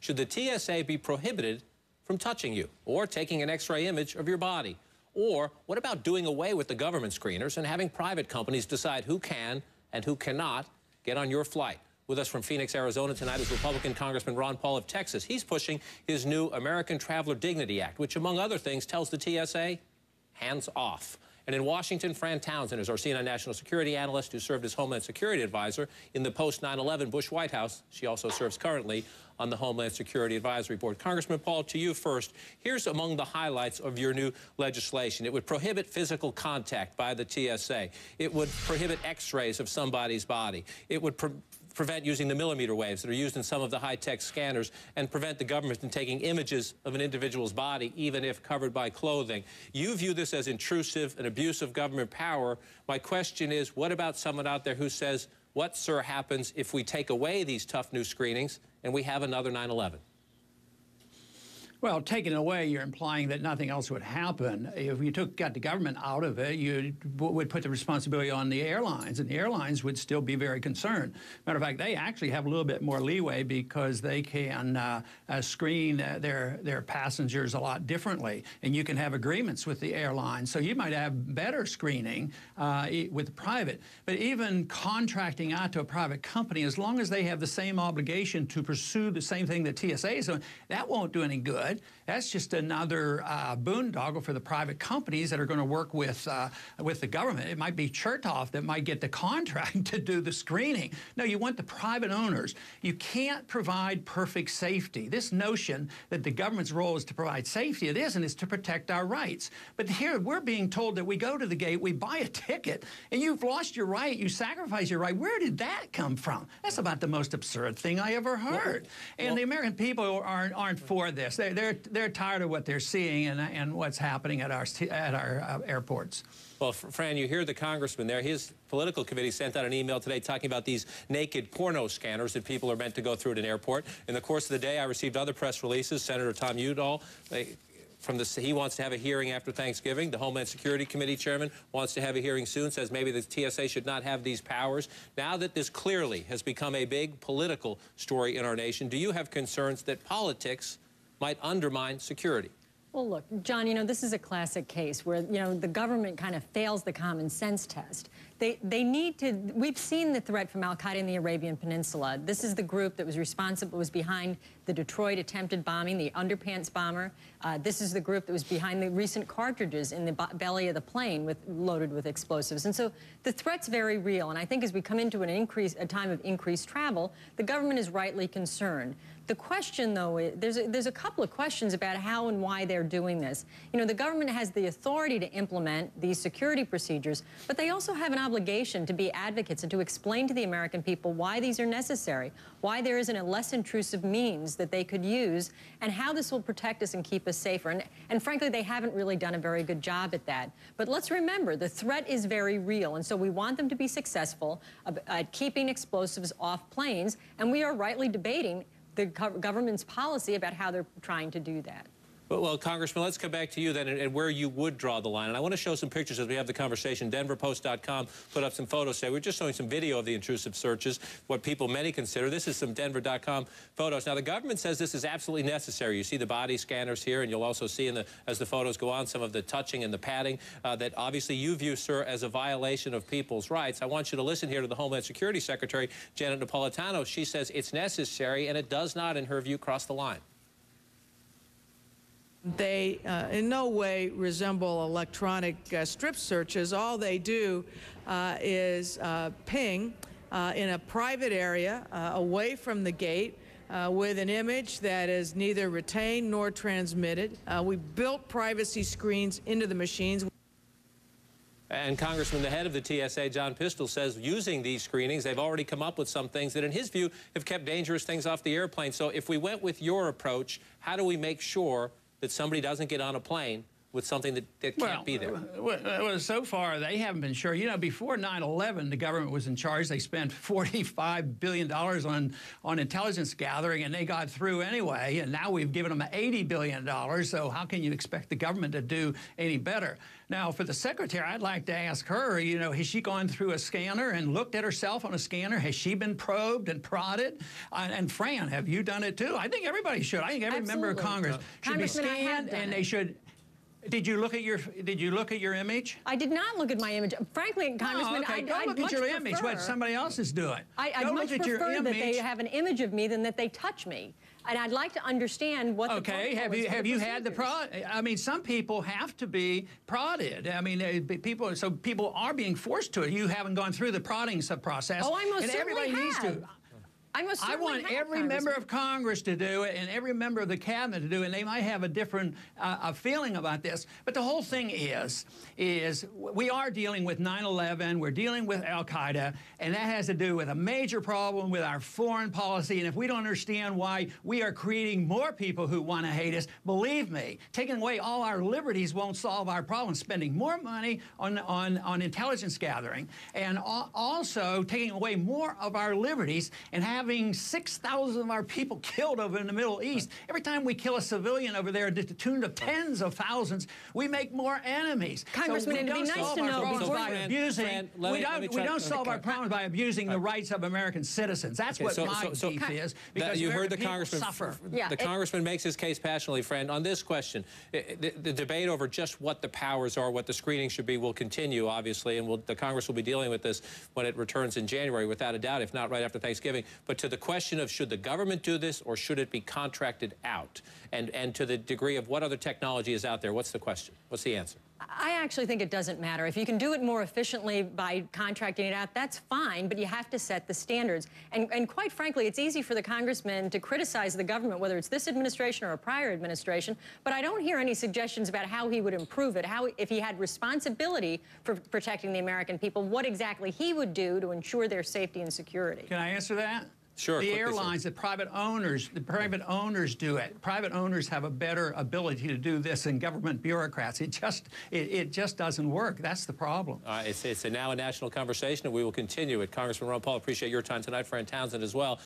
Should the TSA be prohibited from touching you or taking an X-ray image of your body? Or what about doing away with the government screeners and having private companies decide who can and who cannot get on your flight? With us from Phoenix, Arizona tonight is Republican Congressman Ron Paul of Texas. He's pushing his new American Traveler Dignity Act, which, among other things, tells the TSA, hands off. And in Washington, Fran Townsend is our CNN National Security Analyst who served as Homeland Security Advisor in the post-9/11 Bush Whitehouse. She also serves currently on the Homeland Security Advisory Board. Congressman Paul, to you first. Here's among the highlights of your new legislation. It would prohibit physical contact by the TSA. It would prohibit X-rays of somebody's body. It would prevent using the millimeter waves that are used in some of the high-tech scanners and prevent the government from taking images of an individual's body, even if covered by clothing. You view this as intrusive and abuse of government power. My question is, what about someone out there who says, what, sir, happens if we take away these tough new screenings and we have another 9/11? Well, taking it away, you're implying that nothing else would happen. If you got the government out of it, you would put the responsibility on the airlines, and the airlines would still be very concerned. Matter of fact, they actually have a little bit more leeway because they can screen their passengers a lot differently, and you can have agreements with the airlines. So you might have better screening with private. But even contracting out to a private company, as long as they have the same obligation to pursue the same thing that TSA is doing, that won't do any good. That's just another boondoggle for the private companies that are going to work with the government. It might be Chertoff that might get the contract to do the screening. No, you want the private owners. You can't provide perfect safety. This notion that the government's role is to provide safety, it isn't. It's to protect our rights. But here we're being told that we go to the gate, we buy a ticket, and you've lost your right. You sacrifice your right. Where did that come from? That's about the most absurd thing I ever heard. And the American people aren't for this. They're tired of what they're seeing and what's happening at our airports. Well, Fran, you hear the congressman there. His political committee sent out an email today talking about these naked porno scanners that people are meant to go through at an airport. In the course of the day, I received other press releases. Senator Tom Udall, he wants to have a hearing after Thanksgiving. The Homeland Security Committee chairman wants to have a hearing soon, says maybe the TSA should not have these powers. Now that this clearly has become a big political story in our nation, do you have concerns that politics might undermine security? Well, look, John, this is a classic case where, the government kind of fails the common sense test. They need to, we've seen the threat from al-Qaeda in the Arabian Peninsula. This is the group that was behind the Detroit attempted bombing, the underpants bomber. This is the group that was behind the recent cartridges in the belly of the plane loaded with explosives. And so the threat's very real. And I think as we come into a time of increased travel, the government is rightly concerned. The question, though, is there's a couple of questions about how and why they're doing this. The government has the authority to implement these security procedures, but they also have an obligation to be advocates and to explain to the American people why these are necessary, why there isn't a less intrusive means that they could use, and how this will protect us and keep us safer. And frankly, they haven't really done a very good job at that. But let's remember, the threat is very real, and so we want them to be successful at keeping explosives off planes, and we are rightly debating the government's policy about how they're trying to do that. Well, Congressman, let's come back to you then and where you would draw the line. And I want to show some pictures as we have the conversation. DenverPost.com put up some photos today. We're just showing some video of the intrusive searches, what many consider. This is some Denver.com photos. Now, the government says this is absolutely necessary. You see the body scanners here, and you'll also see as the photos go on some of the touching and the padding that obviously you view, sir, as a violation of people's rights. I want you to listen here to the Homeland Security Secretary, Janet Napolitano. She says it's necessary, and it does not, in her view, cross the line. They in no way resemble electronic strip searches. All they do is ping in a private area away from the gate with an image that is neither retained nor transmitted. We built privacy screens into the machines. And Congressman, the head of the TSA, John Pistol, says using these screenings, they've already come up with some things that, in his view, have kept dangerous things off the airplane. So if we went with your approach, how do we make sure that somebody doesn't get on a plane with something that can't be there? Well, so far, they haven't been sure. You know, before 9/11, the government was in charge. They spent $45 billion on intelligence gathering, and they got through anyway. And now we've given them $80 billion. So how can you expect the government to do any better? Now, for the secretary, I'd like to ask her, you know, has she gone through a scanner and looked at herself on a scanner? Has she been probed and prodded? And Fran, have you done it too? I think everybody should. I think every member of Congress should be scanned, and they should. Did you look at your image? I did not look at my image. Frankly, Congressman, okay. Go look at your image. What somebody else is doing. I'd much prefer that they have an image of me than that they touch me. And I'd like to understand what the protocol is. Have you had the prod? I mean, some people have to be prodded. I mean, people are being forced to it. You haven't gone through the prodding process. Oh, I most certainly everybody needs to. I want every member of Congress to do it and every member of the cabinet to do it, and they might have a different feeling about this. But the whole thing is we are dealing with 9/11, we're dealing with al-Qaeda, and that has to do with a major problem with our foreign policy. And if we don't understand why we are creating more people who want to hate us, believe me, taking away all our liberties won't solve our problem. Spending more money on intelligence gathering, and also taking away more of our liberties and having 6,000 of our people killed over in the Middle East. Every time we kill a civilian over there to the tune of tens of thousands, we make more enemies. Congressman, it'd be nice to know we don't solve our problems by abusing the rights of American citizens. That's what my beef is. Because you heard the congressman suffer. The congressman makes his case passionately, Fran. On this question, the debate over just what the powers are, what the screening should be, will continue, obviously, and the Congress will be dealing with this when it returns in January, without a doubt, if not right after Thanksgiving. But to the question of should the government do this or should it be contracted out, and to the degree of what other technology is out there, what's the question? What's the answer? I actually think it doesn't matter. If you can do it more efficiently by contracting it out, that's fine, but you have to set the standards. And quite frankly, it's easy for the congressman to criticize the government, whether it's this administration or a prior administration, but I don't hear any suggestions about how he would improve it, if he had responsibility for protecting the American people, what exactly he would do to ensure their safety and security. Can I answer that? Sure. The airlines, the private owners do it. Private owners have a better ability to do this than government bureaucrats. It just doesn't work. That's the problem. It's now a national conversation, and we will continue it. Congressman Ron Paul, appreciate your time tonight. Fran Townsend as well.